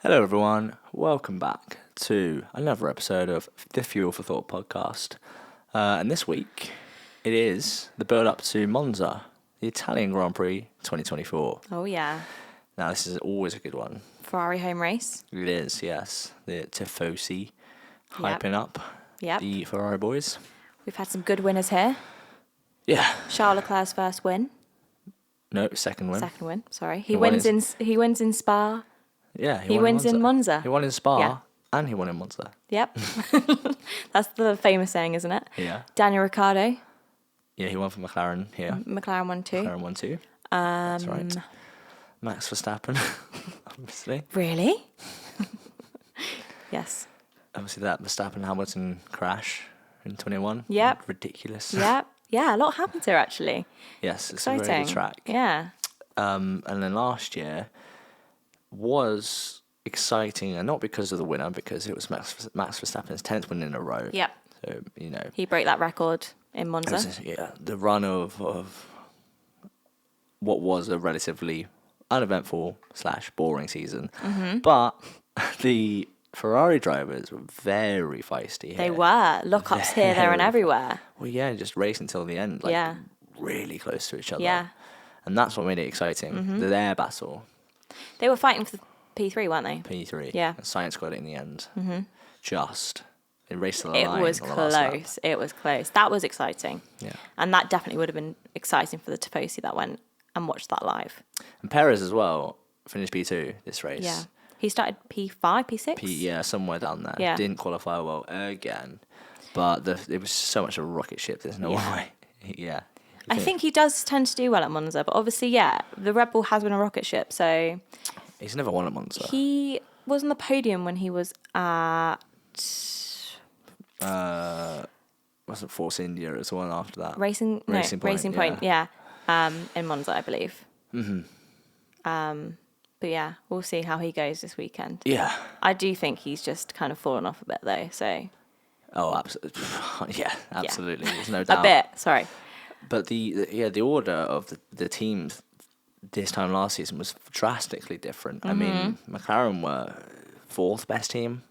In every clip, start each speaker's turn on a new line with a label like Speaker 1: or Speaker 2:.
Speaker 1: Hello, everyone. Welcome back to another episode of the Fuel for Thought podcast. And this week, it is the build up to Monza, the Italian Grand Prix 2024.
Speaker 2: Oh, yeah.
Speaker 1: Now, this is always a good one.
Speaker 2: Ferrari home race.
Speaker 1: It is, yes. The Tifosi hyping up the Ferrari boys.
Speaker 2: We've had some good winners here.
Speaker 1: Yeah.
Speaker 2: Charles Leclerc's first win.
Speaker 1: No, second win.
Speaker 2: Second win, sorry. He wins in Spa.
Speaker 1: Yeah,
Speaker 2: he wins in Monza.
Speaker 1: He won in Spa and he won in Monza.
Speaker 2: Yep. That's the famous saying, isn't it?
Speaker 1: Yeah.
Speaker 2: Daniel Ricciardo.
Speaker 1: Yeah, he won for McLaren here.
Speaker 2: McLaren won too.
Speaker 1: McLaren won too. That's right. Max Verstappen, obviously.
Speaker 2: Really? Yes.
Speaker 1: Obviously, that Verstappen-Hamilton crash in 21.
Speaker 2: Yep.
Speaker 1: Ridiculous.
Speaker 2: Yep. Yeah, a lot happened here, actually.
Speaker 1: Yes, it's
Speaker 2: Exciting.
Speaker 1: a very good track.
Speaker 2: Yeah.
Speaker 1: And then last year was exciting, and not because of the winner, because it was Max Verstappen's 10th win in a row.
Speaker 2: Yep.
Speaker 1: So, you know.
Speaker 2: He broke that record in Monza.
Speaker 1: The run of what was a relatively uneventful / boring season. Mm-hmm. But the Ferrari drivers were very feisty here.
Speaker 2: They were. Lockups here, there, and everywhere.
Speaker 1: Well, yeah, just race until the end. Really close to each other.
Speaker 2: Yeah.
Speaker 1: And that's what made it exciting. Their battle.
Speaker 2: They were fighting for the P3, weren't they?
Speaker 1: P3.
Speaker 2: Yeah.
Speaker 1: And Science got it in the end. Mm-hmm. It raced to the line.
Speaker 2: It was close. It was close. That was exciting.
Speaker 1: Yeah.
Speaker 2: And that definitely would have been exciting for the Tifosi that went and watched that live.
Speaker 1: And Perez as well finished P2 this race.
Speaker 2: Yeah. He started P5, P6?
Speaker 1: Yeah, somewhere down there.
Speaker 2: Yeah.
Speaker 1: Didn't qualify well again. But it was so much a rocket ship, there's no way. Yeah.
Speaker 2: I think he does tend to do well at Monza, but obviously, the Red Bull has been a rocket ship, so...
Speaker 1: He's never won at Monza.
Speaker 2: He was on the podium when he was at...
Speaker 1: Wasn't Force India, it was the one after that.
Speaker 2: Racing Point, yeah. In Monza, I believe. Mm-hmm. But yeah, we'll see how he goes this weekend.
Speaker 1: Yeah.
Speaker 2: I do think he's just kind of fallen off a bit, though, so...
Speaker 1: Oh, absolutely. Yeah, absolutely. Yeah. There's no doubt.
Speaker 2: A bit, sorry.
Speaker 1: But the order of the teams this time last season was drastically different. Mm-hmm. I mean, McLaren were fourth best team.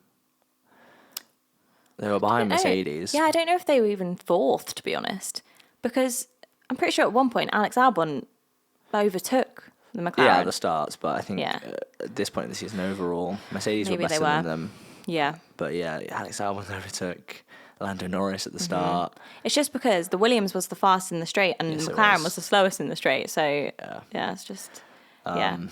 Speaker 1: They were behind Mercedes.
Speaker 2: Yeah, I don't know if they were even fourth, to be honest, because I'm pretty sure at one point Alex Albon overtook the McLaren.
Speaker 1: Yeah, at the starts, but I think at this point in the season overall, Mercedes were better than them.
Speaker 2: Yeah.
Speaker 1: But yeah, Alex Albon overtook Lando Norris at the start.
Speaker 2: It's just because the Williams was the fastest in the straight and McLaren was the slowest in the straight. So, it's just,
Speaker 1: and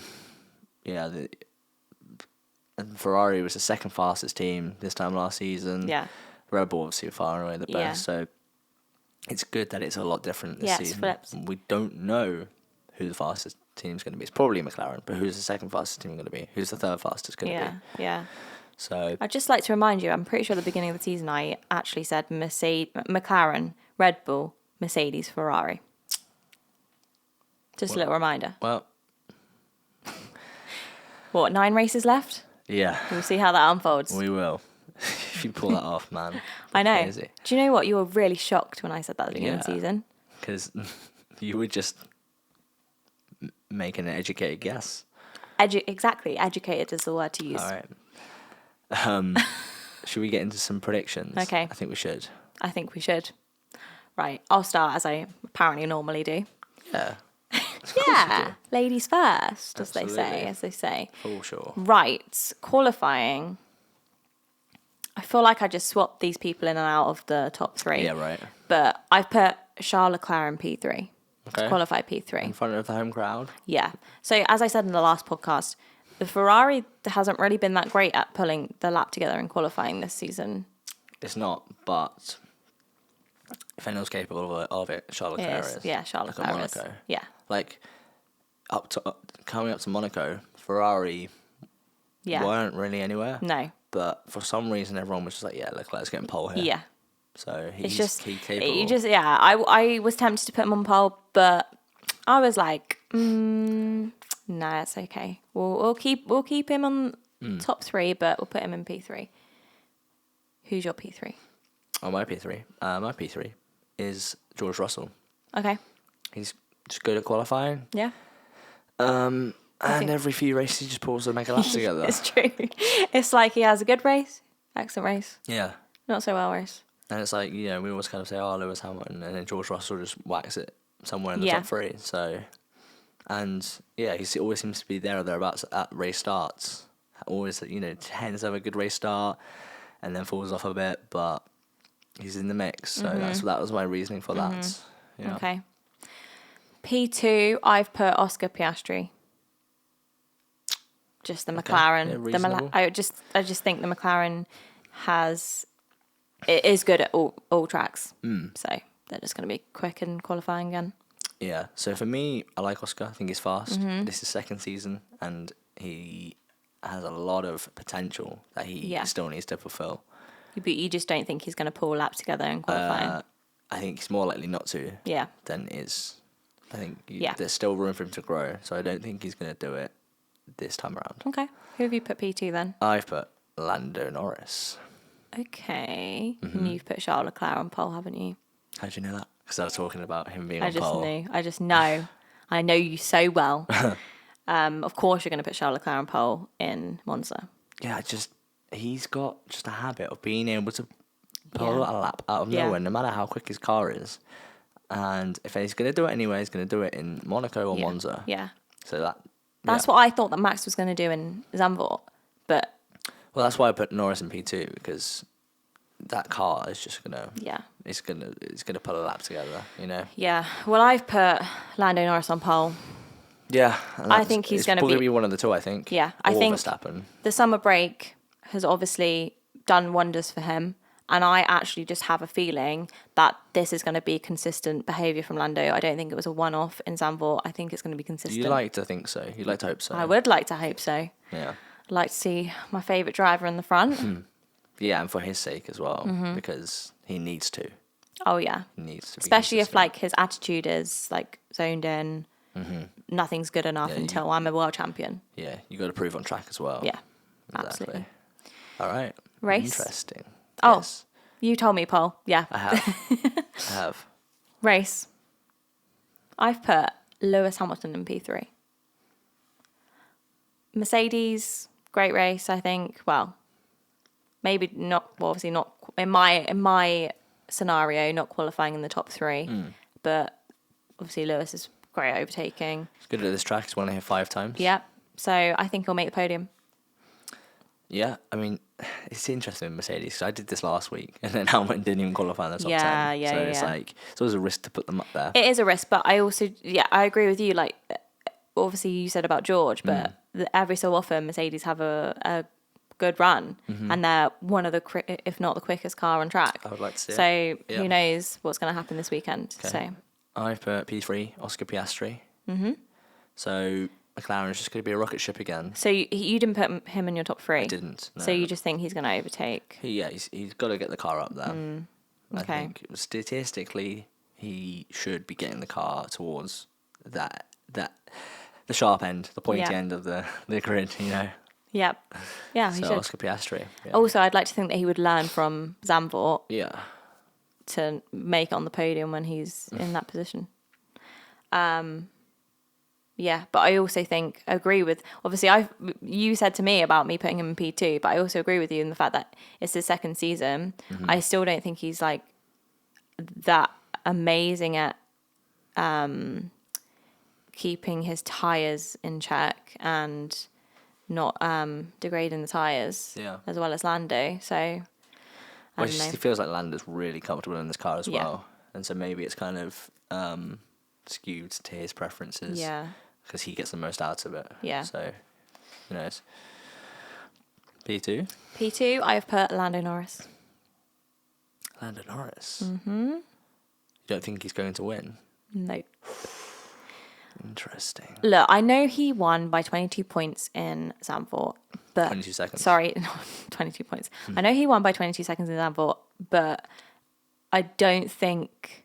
Speaker 1: Ferrari was the second fastest team this time last season.
Speaker 2: Yeah.
Speaker 1: Red Bull obviously far and away the best. So it's good that it's a lot different this season.
Speaker 2: Flips.
Speaker 1: We don't know who the fastest team's going to be. It's probably McLaren, but who's the second fastest team going to be? Who's the third fastest going to be?
Speaker 2: Yeah.
Speaker 1: So
Speaker 2: I'd just like to remind you, I'm pretty sure at the beginning of the season I actually said McLaren, Red Bull, Mercedes, Ferrari. Just a little reminder.
Speaker 1: Well.
Speaker 2: What, 9 races left?
Speaker 1: Yeah.
Speaker 2: We'll see how that unfolds.
Speaker 1: We will. If you pull that off, man.
Speaker 2: I know.
Speaker 1: Crazy.
Speaker 2: Do you know what? You were really shocked when I said that at the beginning of the season.
Speaker 1: Because you would just make an educated guess.
Speaker 2: Exactly. Educated is the word to use.
Speaker 1: All right. Should we get into some predictions?
Speaker 2: Okay.
Speaker 1: I think we should.
Speaker 2: Right. I'll start as I apparently normally do.
Speaker 1: Yeah.
Speaker 2: Yeah. Ladies first, as they say.
Speaker 1: For sure.
Speaker 2: Right. Qualifying. I feel like I just swapped these people in and out of the top 3.
Speaker 1: Yeah, right.
Speaker 2: But I've put Charles Leclerc in P3.
Speaker 1: Okay.
Speaker 2: To qualify P3.
Speaker 1: In front of the home crowd?
Speaker 2: Yeah. So as I said in the last podcast, the Ferrari hasn't really been that great at pulling the lap together in qualifying this season.
Speaker 1: It's not, but if anyone's capable of it, Charles Leclerc is.
Speaker 2: Yeah, Charles Leclerc is.
Speaker 1: Monaco.
Speaker 2: Yeah.
Speaker 1: Like, coming up to Monaco, Ferrari weren't really anywhere.
Speaker 2: No.
Speaker 1: But for some reason, everyone was just like, yeah, Leclerc's getting pole here.
Speaker 2: Yeah.
Speaker 1: So he's capable.
Speaker 2: I was tempted to put him on pole, but I was like, no, it's okay. We'll keep him on top 3, but we'll put him in P3. Who's your P3?
Speaker 1: Oh, my P3. My P3 is George Russell.
Speaker 2: Okay.
Speaker 1: He's just good at qualifying.
Speaker 2: Yeah.
Speaker 1: And every few races, he just pulls to make a lap together.
Speaker 2: It's true. It's like he has a good race, excellent race,
Speaker 1: Yeah.
Speaker 2: not so well race.
Speaker 1: And it's like, we always kind of say, oh, Lewis Hamilton, and then George Russell just whacks it somewhere in the top three. So, and yeah, he always seems to be there or thereabouts at race starts. Always, tends to have a good race start and then falls off a bit, but he's in the mix. So that was my reasoning for that. Yeah.
Speaker 2: Okay. P2, I've put Oscar Piastri. Just the McLaren.
Speaker 1: Yeah, reasonable.
Speaker 2: I just think the McLaren it is good at all tracks. So they're just going to be quick in qualifying again.
Speaker 1: Yeah. So for me, I like Oscar. I think he's fast. This is second season, and he has a lot of potential that he still needs to fulfill.
Speaker 2: But you just don't think he's going to pull a lap together in qualifying?
Speaker 1: I think he's more likely not to.
Speaker 2: Yeah.
Speaker 1: Than is. I think there's still room for him to grow, so I don't think he's going to do it this time around.
Speaker 2: Okay. Who have you put P2 then?
Speaker 1: I've put Lando Norris.
Speaker 2: Okay. And you've put Charles Leclerc on pole, haven't you?
Speaker 1: How do you know that? Because I was talking about him being on pole.
Speaker 2: I just know. I know you so well. Of course you're going to put Charles Leclerc on pole in Monza.
Speaker 1: Yeah, he's got just a habit of being able to pull a lap out of nowhere, no matter how quick his car is. And if he's going to do it anyway, he's going to do it in Monaco or Monza.
Speaker 2: Yeah.
Speaker 1: So
Speaker 2: that's what I thought that Max was going to do in Zandvoort, but...
Speaker 1: Well, that's why I put Norris in P2, because that car is just going to...
Speaker 2: Yeah.
Speaker 1: It's gonna pull a lap together,
Speaker 2: Yeah. Well, I've put Lando Norris on pole.
Speaker 1: Yeah.
Speaker 2: I think he's going to
Speaker 1: be one of the two, I think.
Speaker 2: Yeah. I think
Speaker 1: Verstappen.
Speaker 2: The summer break has obviously done wonders for him. And I actually just have a feeling that this is going to be consistent behaviour from Lando. I don't think it was a one-off in Zandvoort. I think it's going to be consistent.
Speaker 1: You like to think so. You like to hope so.
Speaker 2: I would like to hope so.
Speaker 1: Yeah.
Speaker 2: I'd like to see my favourite driver in the front.
Speaker 1: Yeah, and for his sake as well, because he needs to.
Speaker 2: Oh, yeah.
Speaker 1: He needs to be
Speaker 2: Especially if,
Speaker 1: consistent.
Speaker 2: his attitude is, zoned in. Nothing's good enough until I'm a world champion.
Speaker 1: Yeah, you got to prove on track as well.
Speaker 2: Yeah,
Speaker 1: Exactly.
Speaker 2: absolutely.
Speaker 1: All right.
Speaker 2: Race?
Speaker 1: Interesting.
Speaker 2: Oh,
Speaker 1: Yes,
Speaker 2: you told me, Paul. Yeah.
Speaker 1: I have. I have.
Speaker 2: Race. I've put Lewis Hamilton in P3. Mercedes, great race, I think. Well, maybe not. Well, obviously not in my scenario, not qualifying in the top three. But obviously Lewis is great at overtaking.
Speaker 1: He's good at this track. He's won it here 5 times.
Speaker 2: Yeah. So I think he'll make the podium.
Speaker 1: Yeah, I mean, it's interesting with Mercedes, because I did this last week, and then Hamilton didn't even qualify in the top 10.
Speaker 2: Yeah,
Speaker 1: so it's it's always a risk to put them up there.
Speaker 2: It is a risk, but I also, I agree with you. Obviously you said about George, but every so often Mercedes have a good run, and they're one of the, if not the quickest car on track.
Speaker 1: I would like to see it.
Speaker 2: So who knows what's going to happen this weekend.
Speaker 1: Okay.
Speaker 2: So
Speaker 1: I've put P3, Oscar Piastri. So McLaren is just going to be a rocket ship again.
Speaker 2: So you didn't put him in your top 3?
Speaker 1: I didn't. No.
Speaker 2: So you just think he's going to overtake?
Speaker 1: He's got to get the car up there. I
Speaker 2: Okay.
Speaker 1: think statistically he should be getting the car towards the sharp end, the pointy end of the grid,
Speaker 2: Yep. Yeah, he
Speaker 1: So
Speaker 2: should.
Speaker 1: Oscar Piastri. Yeah.
Speaker 2: Also, I'd like to think that he would learn from Zandvoort
Speaker 1: Yeah.
Speaker 2: to make it on the podium when he's in that position. Yeah, but I also agree with, obviously you said to me about me putting him in P2, but I also agree with you in the fact that it's his second season. I still don't think he's that amazing at keeping his tyres in check and not degrading the tyres as well as Lando. So I don't know.
Speaker 1: He feels like Lando's really comfortable in this car as
Speaker 2: Yeah.
Speaker 1: well. And so maybe it's kind of skewed to his preferences.
Speaker 2: Yeah.
Speaker 1: Because he gets the most out of it.
Speaker 2: Yeah.
Speaker 1: So, who knows? P2?
Speaker 2: P2, I've put Lando Norris.
Speaker 1: Lando Norris. You don't think he's going to win?
Speaker 2: No.
Speaker 1: Interesting.
Speaker 2: Look, I know he won by 22 points in Zandvoort, but
Speaker 1: 22 seconds.
Speaker 2: Sorry, no, 22 points. I know he won by 22 seconds in Zandvoort, but I don't think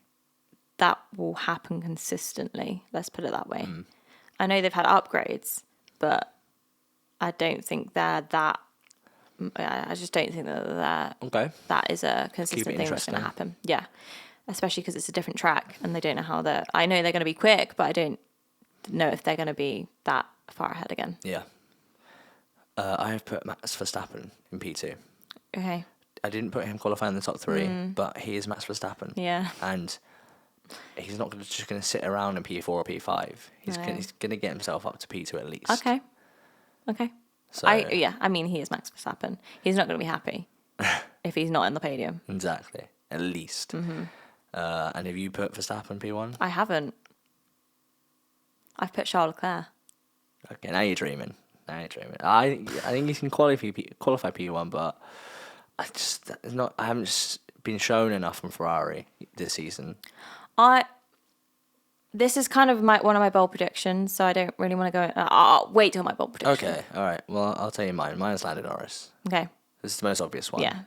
Speaker 2: that will happen consistently. Let's put it that way. I know they've had upgrades, but I don't think they're that. I just don't think that is a consistent thing that's going to happen. Yeah, especially because it's a different track and they don't know how I know they're going to be quick, but I don't know if they're going to be that far ahead again.
Speaker 1: Yeah. I have put Max Verstappen in P2.
Speaker 2: Okay.
Speaker 1: I didn't put him qualifying in the top 3, but he is Max Verstappen.
Speaker 2: Yeah.
Speaker 1: And he's not just going to sit around in P4 or P5. He's
Speaker 2: No.
Speaker 1: he's going to get himself up to P2 at least.
Speaker 2: Okay.
Speaker 1: So,
Speaker 2: I mean, he is Max Verstappen. He's not going to be happy if he's not in the podium.
Speaker 1: Exactly. At least. And have you put Verstappen P1?
Speaker 2: I haven't. I've put Charles Leclerc.
Speaker 1: Okay, now you're dreaming. I think you can qualify P1, but I haven't been shown enough from Ferrari this season.
Speaker 2: This is kind of one of my bold predictions, so I don't really want to go. I'll wait till my bold prediction.
Speaker 1: Okay, all right. Well, I'll tell you mine. Mine's Lando Norris.
Speaker 2: Okay.
Speaker 1: This is the most obvious one.
Speaker 2: Yeah.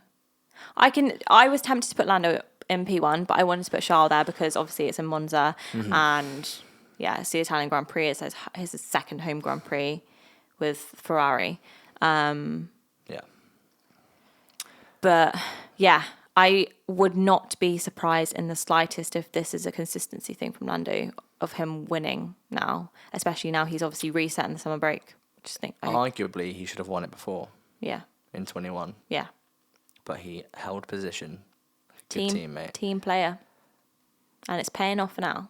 Speaker 2: I was tempted to put Lando in P1, but I wanted to put Charles there because obviously it's in Monza, and yeah, it's the Italian Grand Prix. It's his second home Grand Prix with Ferrari.
Speaker 1: Yeah.
Speaker 2: But yeah, I would not be surprised in the slightest if this is a consistency thing from Lando of him winning now, especially now he's obviously reset in the summer break. Just think,
Speaker 1: Arguably, he should have won it before.
Speaker 2: Yeah.
Speaker 1: In 21.
Speaker 2: Yeah.
Speaker 1: But he held position. Good teammate.
Speaker 2: Team player. And it's paying off now.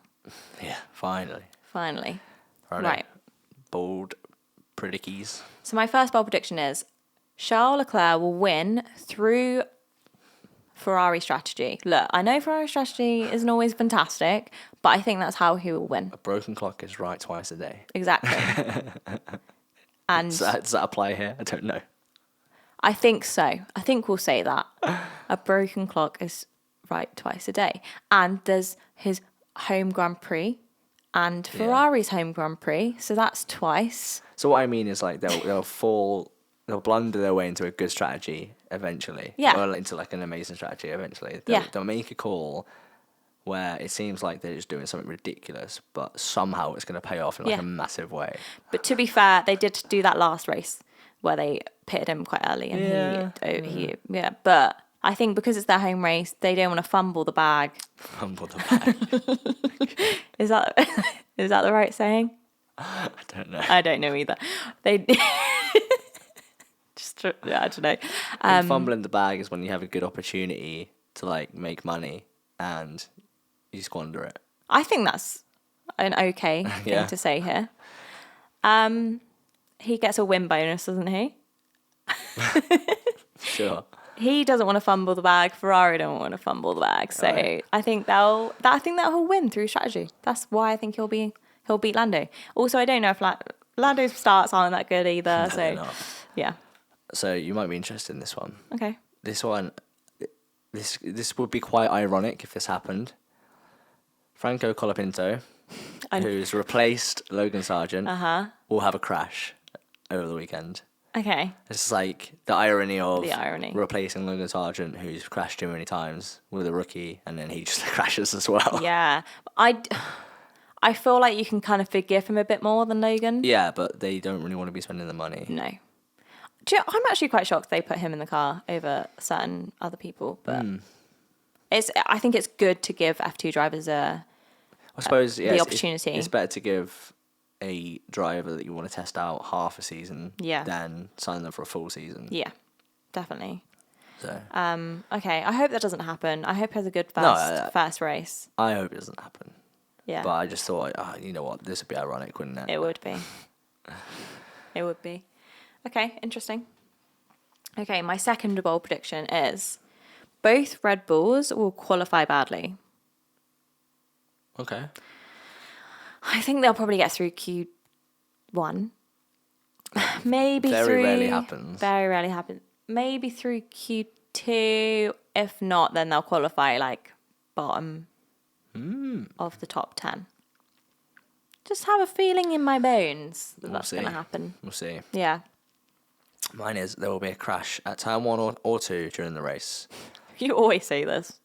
Speaker 1: Yeah, finally.
Speaker 2: Right.
Speaker 1: Bold predictions.
Speaker 2: So my first bold prediction is Charles Leclerc will win through Ferrari strategy. Look, I know Ferrari strategy isn't always fantastic, but I think that's how he will win.
Speaker 1: A broken clock is right twice a day.
Speaker 2: Exactly. And
Speaker 1: does that apply here? I don't know.
Speaker 2: I think so. I think we'll say that. A broken clock is right twice a day. And there's his home Grand Prix and Ferrari's home Grand Prix. So that's twice.
Speaker 1: So what I mean is like they'll blunder their way into a good strategy eventually.
Speaker 2: Yeah.
Speaker 1: Or into like an amazing strategy eventually.
Speaker 2: Yeah.
Speaker 1: They'll make a call where it seems like they're just doing something ridiculous, but somehow it's going to pay off in like a massive way.
Speaker 2: But to be fair, they did do that last race where they pitted him quite early and he but I think because it's their home race, they don't want to fumble the bag.
Speaker 1: Fumble the bag.
Speaker 2: Is that the right saying?
Speaker 1: I don't know.
Speaker 2: I don't know either. They just I don't know.
Speaker 1: Fumbling the bag is when you have a good opportunity to like make money and you squander it.
Speaker 2: I think that's an okay thing to say here. He gets a win bonus, doesn't he?
Speaker 1: Sure.
Speaker 2: He doesn't want to fumble the bag. Ferrari don't want to fumble the bag. So I think that he'll win through strategy. That's why I think he'll beat Lando. Also, I don't know if Lando's starts aren't that good either.
Speaker 1: No,
Speaker 2: so yeah.
Speaker 1: So you might be interested in this one.
Speaker 2: Okay.
Speaker 1: This one, this would be quite ironic if this happened. Franco Colapinto, who's replaced Logan Sargent, will have a crash over the weekend.
Speaker 2: Okay.
Speaker 1: It's like the irony of
Speaker 2: replacing
Speaker 1: Logan Sargent, who's crashed too many times, with a rookie, and then he just crashes as well.
Speaker 2: Yeah. I feel like you can kind of forgive him a bit more than Logan.
Speaker 1: Yeah, but they don't really want to be spending the money.
Speaker 2: No. I'm actually quite shocked they put him in the car over certain other people, but I think it's good to give F2 drivers the opportunity.
Speaker 1: It's better to give a driver that you want to test out half a season than sign them for a full season.
Speaker 2: Yeah, definitely.
Speaker 1: So
Speaker 2: okay, I hope that doesn't happen. I hope he has a good first race.
Speaker 1: I hope it doesn't happen.
Speaker 2: Yeah.
Speaker 1: But I just thought, you know what, this would be ironic, wouldn't it?
Speaker 2: It would be. It would be. Okay, interesting. Okay, my second bold prediction is both Red Bulls will qualify badly.
Speaker 1: Okay.
Speaker 2: I think they'll probably get through Q1. Maybe
Speaker 1: Very rarely happens.
Speaker 2: Very rarely happens. Maybe through Q2. If not, then they'll qualify like bottom of the top 10. Just have a feeling in my bones that that's going to happen.
Speaker 1: We'll see.
Speaker 2: Yeah.
Speaker 1: Mine is there will be a crash at turn 1 or 2 during the race.
Speaker 2: You always say this.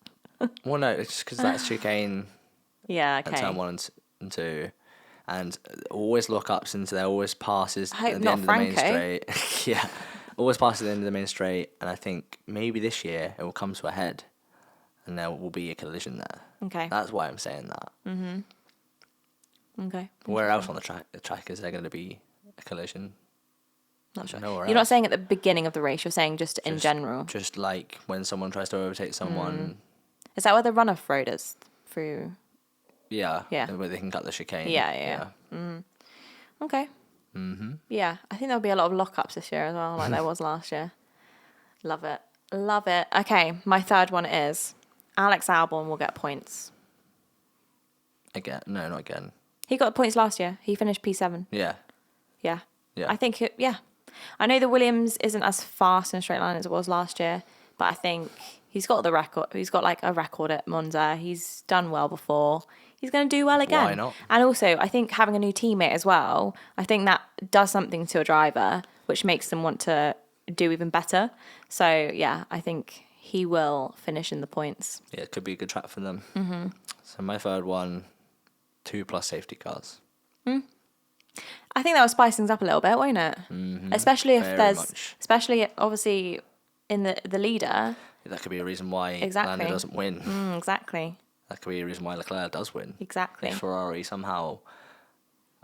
Speaker 1: Well, no, it's just because that's chicane.
Speaker 2: Yeah, okay.
Speaker 1: At turn 1 and 2. And always lock-ups into there, always passes
Speaker 2: I hope
Speaker 1: at the
Speaker 2: not
Speaker 1: end of the main
Speaker 2: Franco.
Speaker 1: straight. Yeah, always passes at the end of the main straight. And I think maybe this year it will come to a head and there will be a collision there.
Speaker 2: Okay.
Speaker 1: That's why I'm saying that.
Speaker 2: Mm-hmm. Okay.
Speaker 1: Where else on the track is there going to be a collision.
Speaker 2: Not sure.
Speaker 1: Nowhere
Speaker 2: You're not
Speaker 1: else.
Speaker 2: saying at the beginning of the race. You're saying just in general.
Speaker 1: Just like when someone tries to overtake someone.
Speaker 2: Is that where the runoff road is through?
Speaker 1: Yeah.
Speaker 2: Yeah.
Speaker 1: Where they can cut the chicane.
Speaker 2: Yeah. Okay. Mm-hmm. Yeah, I think there'll be a lot of lockups this year as well, like there was last year. Love it. Love it. Okay, my third one is Alex Albon will get points.
Speaker 1: Again? No, not again.
Speaker 2: He got points last year. He finished P7.
Speaker 1: Yeah.
Speaker 2: Yeah.
Speaker 1: Yeah.
Speaker 2: I think, I know the Williams isn't as fast in a straight line as it was last year, but I think he's got the record. He's got like a record at Monza. He's done well before. He's going to do well again.
Speaker 1: Why not?
Speaker 2: And also, I think having a new teammate as well, I think that does something to a driver, which makes them want to do even better. So, yeah, I think he will finish in the points.
Speaker 1: Yeah, it could be a good track for them. Mm-hmm. So my third one, 2+ safety cars.
Speaker 2: I think that will spice things up a little bit, won't it? Mm-hmm. Especially if especially obviously in the leader.
Speaker 1: That could be a reason why
Speaker 2: Exactly.
Speaker 1: Lando doesn't win.
Speaker 2: Exactly.
Speaker 1: That could be a reason why Leclerc does win.
Speaker 2: Exactly.
Speaker 1: If Ferrari somehow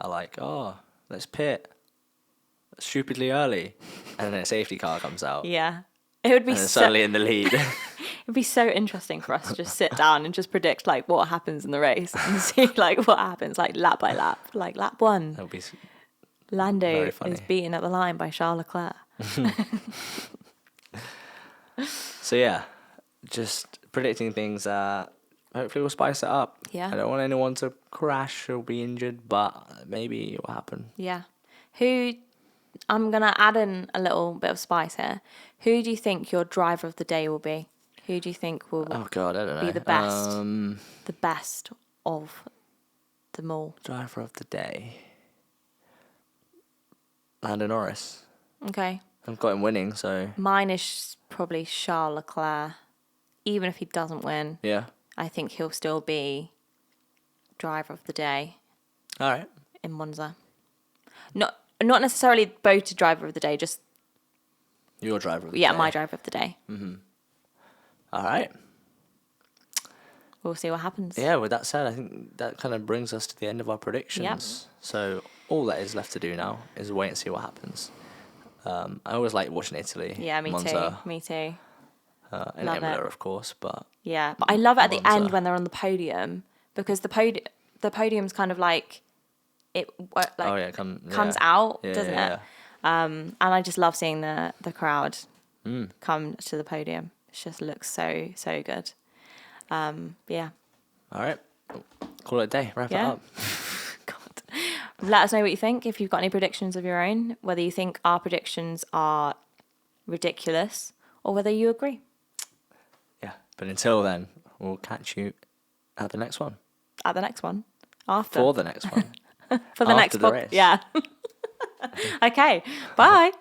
Speaker 1: are like, oh, let's pit stupidly early, and then a safety car comes out.
Speaker 2: Yeah. It would be
Speaker 1: And then suddenly in the lead.
Speaker 2: It'd be so interesting for us to just sit down and just predict like what happens in the race and see like what happens like lap by lap. Like lap 1,
Speaker 1: That would be
Speaker 2: Lando
Speaker 1: very funny.
Speaker 2: is beaten at the line by Charles Leclerc.
Speaker 1: So yeah, just predicting things that hopefully will spice it up.
Speaker 2: Yeah.
Speaker 1: I don't want anyone to crash or be injured, but maybe it will happen.
Speaker 2: Yeah. I'm going to add in a little bit of spice here. Who do you think your driver of the day will be? Who do you think will
Speaker 1: Oh God, I don't know.
Speaker 2: be the best? The best of them all.
Speaker 1: Driver of the day. Lando Norris.
Speaker 2: Okay.
Speaker 1: I've got him winning, so
Speaker 2: Mine is probably Charles Leclerc. Even if he doesn't win,
Speaker 1: yeah.
Speaker 2: I think he'll still be driver of the day
Speaker 1: All right.
Speaker 2: in Monza. Not necessarily voted driver of the day, just
Speaker 1: Your driver of the day.
Speaker 2: my driver of the day.
Speaker 1: All right.
Speaker 2: We'll see what happens.
Speaker 1: Yeah, with that said, I think that kind of brings us to the end of our predictions.
Speaker 2: Yep.
Speaker 1: So all that is left to do now is wait and see what happens. I always like watching Italy.
Speaker 2: Yeah, me
Speaker 1: Monza,
Speaker 2: too. Me too.
Speaker 1: And
Speaker 2: Love
Speaker 1: Imola,
Speaker 2: it.
Speaker 1: of course, but
Speaker 2: Yeah, but I love it at the
Speaker 1: Monza.
Speaker 2: end when they're on the podium because the podium's kind of like it comes out, doesn't it? And I just love seeing the crowd come to the podium. It just looks so good. Yeah.
Speaker 1: All right. Call it a day. Wrap it
Speaker 2: Yeah.
Speaker 1: up.
Speaker 2: God. Let us know what you think. If you've got any predictions of your own, whether you think our predictions are ridiculous or whether you agree.
Speaker 1: Yeah. But until then, we'll catch you at the next one.
Speaker 2: At the next one. After.
Speaker 1: For the next one.
Speaker 2: For the
Speaker 1: After
Speaker 2: next
Speaker 1: the race.
Speaker 2: Yeah. Okay. Bye.